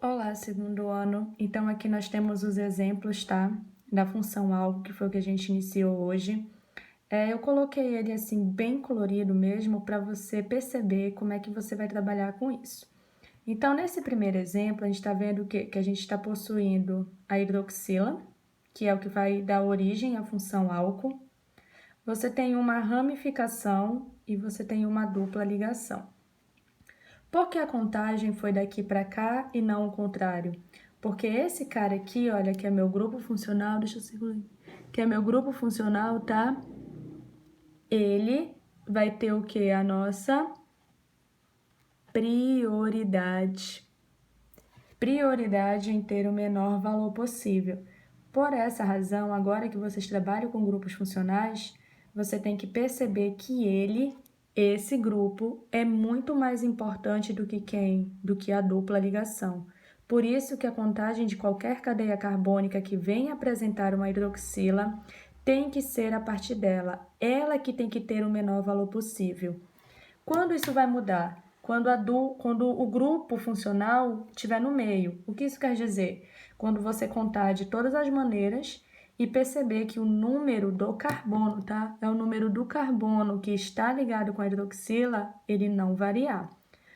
Olá, segundo ano. Então, aqui nós temos os exemplos, tá? Da função algo, que foi o que a gente iniciou hoje. Eu coloquei ele assim, bem colorido mesmo, para você perceber como é que você vai trabalhar com isso. Então, nesse primeiro exemplo, a gente está vendo que a gente está possuindo a hidroxila, que é o que vai dar origem à função álcool. Você tem uma ramificação e você tem uma dupla ligação. Por que a contagem foi daqui para cá e não o contrário? Porque esse cara aqui, olha, que é meu grupo funcional, deixa eu segurar, que é meu grupo funcional, tá? Ele vai ter o que? A nossa prioridade. Prioridade em ter o menor valor possível. Por essa razão, agora que vocês trabalham com grupos funcionais, você tem que perceber que esse grupo, é muito mais importante do que quem? Do que a dupla ligação. Por isso que a contagem de qualquer cadeia carbônica que venha apresentar uma hidroxila tem que ser a partir dela. Ela que tem que ter o menor valor possível. Quando isso vai mudar? Quando o grupo funcional estiver no meio. O que isso quer dizer? Quando você contar de todas as maneiras e perceber que o número do carbono, tá? É o número do carbono que está ligado com a hidroxila, ele não variar.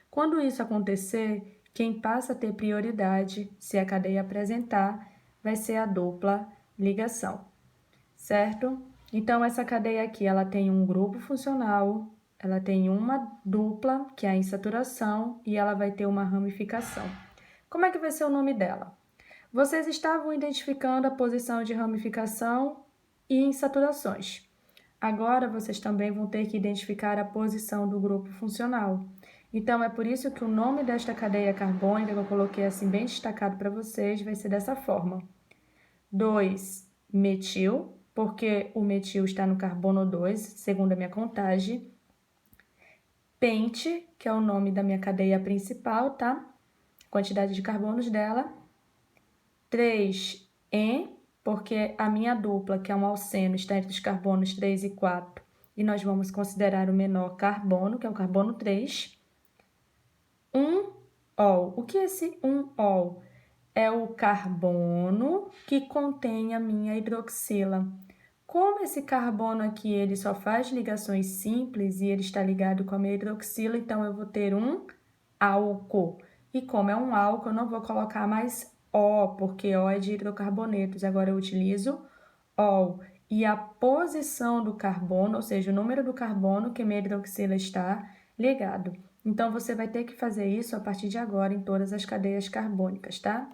Quando isso acontecer, quem passa a ter prioridade, se a cadeia apresentar, vai ser a dupla ligação, certo? Então, essa cadeia aqui, ela tem um grupo funcional, ela tem uma dupla, que é a insaturação, e ela vai ter uma ramificação. Como é que vai ser o nome dela? Vocês estavam identificando a posição de ramificação e insaturações. Agora, vocês também vão ter que identificar a posição do grupo funcional. Então, é por isso que o nome desta cadeia carbônica, que eu coloquei assim bem destacado para vocês, vai ser dessa forma. 2-metil, porque o metil está no carbono 2, segundo a minha contagem. Pente, que é o nome da minha cadeia principal, tá? Quantidade de carbonos dela. 3-en, porque a minha dupla, que é um alceno, está entre os carbonos 3 e 4, e nós vamos considerar o menor carbono, que é o carbono 3. 1-ol. O que é esse 1-ol? É o carbono que contém a minha hidroxila. Como esse carbono aqui ele só faz ligações simples e ele está ligado com a minha hidroxila, então eu vou ter um álcool. E como é um álcool, eu não vou colocar mais O, porque O é de hidrocarbonetos. Agora eu utilizo ol. E a posição do carbono, ou seja, o número do carbono que a minha hidroxila está ligado. Então, você vai ter que fazer isso a partir de agora em todas as cadeias carbônicas, tá?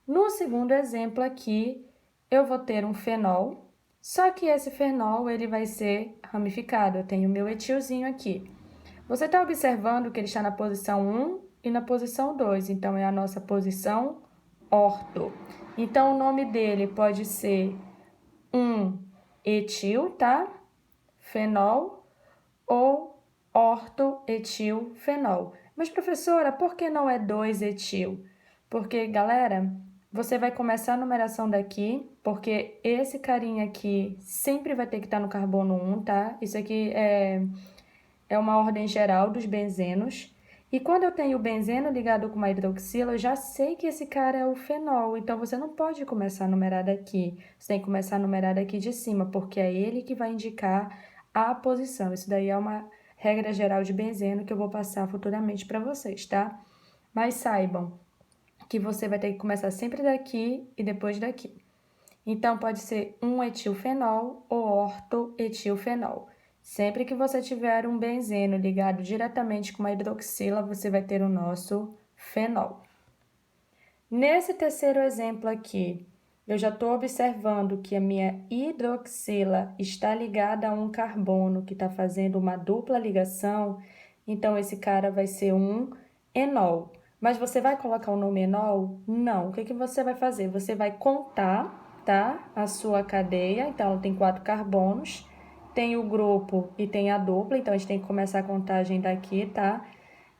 No segundo exemplo aqui, eu vou ter um fenol, só que esse fenol ele vai ser ramificado. Eu tenho o meu etilzinho aqui. Você está observando que ele está na posição 1 e na posição 2, então é a nossa posição orto. Então, o nome dele pode ser 1-etil, tá? Fenol ou ortoetilfenol. Mas, professora, por que não é 2-etil? Porque, galera, você vai começar a numeração daqui, porque esse carinha aqui sempre vai ter que estar no carbono 1, tá? Isso aqui é uma ordem geral dos benzenos. E quando eu tenho o benzeno ligado com uma hidroxila, eu já sei que esse cara é o fenol. Então, você não pode começar a numerar daqui. Você tem que começar a numerar daqui de cima, porque é ele que vai indicar a posição. Isso daí é uma regra geral de benzeno que eu vou passar futuramente para vocês, tá? Mas saibam que você vai ter que começar sempre daqui e depois daqui. Então, pode ser 1-etilfenol ou ortoetilfenol. Sempre que você tiver um benzeno ligado diretamente com uma hidroxila, você vai ter o nosso fenol. Nesse terceiro exemplo aqui, eu já estou observando que a minha hidroxila está ligada a um carbono que está fazendo uma dupla ligação, então esse cara vai ser um enol. Mas você vai colocar o nome enol? Não. O que você vai fazer? Você vai contar, tá? A sua cadeia, então ela tem 4 carbonos, tem o grupo e tem a dupla, então a gente tem que começar a contagem daqui, tá?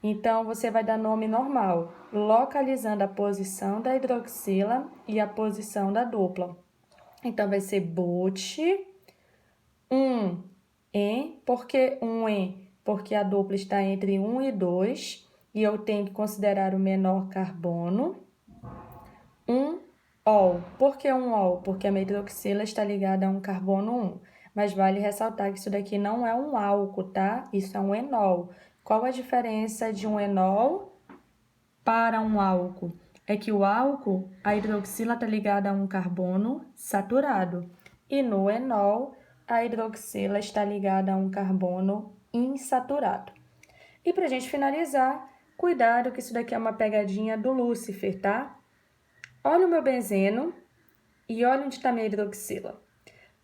Então, você vai dar nome normal, localizando a posição da hidroxila e a posição da dupla. Então, vai ser but, 1-en, por que 1-en? Porque a dupla está entre 1 e 2. e eu tenho que considerar o menor carbono, um ol. Por que um ol? Porque a hidroxila está ligada a um carbono 1. Mas vale ressaltar que isso daqui não é um álcool, tá? Isso é um enol. Qual a diferença de um enol para um álcool? É que o álcool, a hidroxila está ligada a um carbono saturado. E no enol, a hidroxila está ligada a um carbono insaturado. E para a gente finalizar, cuidado que isso daqui é uma pegadinha do Lúcifer, tá? Olha o meu benzeno e olha onde está minha hidroxila.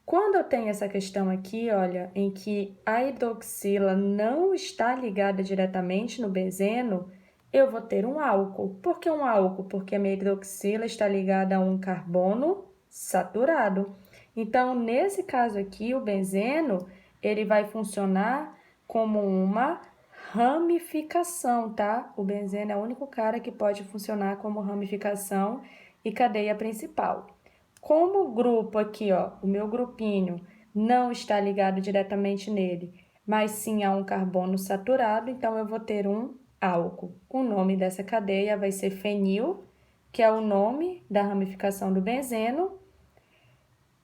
Quando eu tenho essa questão aqui, olha, em que a hidroxila não está ligada diretamente no benzeno, eu vou ter um álcool. Por que um álcool? Porque a minha hidroxila está ligada a um carbono saturado. Então, nesse caso aqui, o benzeno, ele vai funcionar como uma ramificação, tá? O benzeno é o único cara que pode funcionar como ramificação e cadeia principal. Como o grupo aqui, ó, o meu grupinho, não está ligado diretamente nele, mas sim a um carbono saturado, então eu vou ter um álcool. O nome dessa cadeia vai ser fenil, que é o nome da ramificação do benzeno.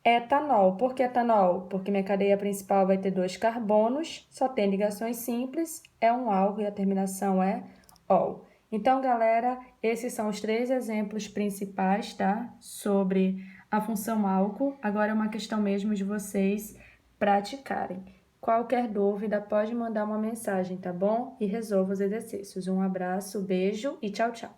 Etanol. Por que etanol? Porque minha cadeia principal vai ter 2 carbonos, só tem ligações simples, é um álcool e a terminação é ol. Então, galera, esses são os 3 exemplos principais, tá? Sobre a função álcool. Agora é uma questão mesmo de vocês praticarem. Qualquer dúvida, pode mandar uma mensagem, tá bom? E resolva os exercícios. Um abraço, beijo e tchau, tchau.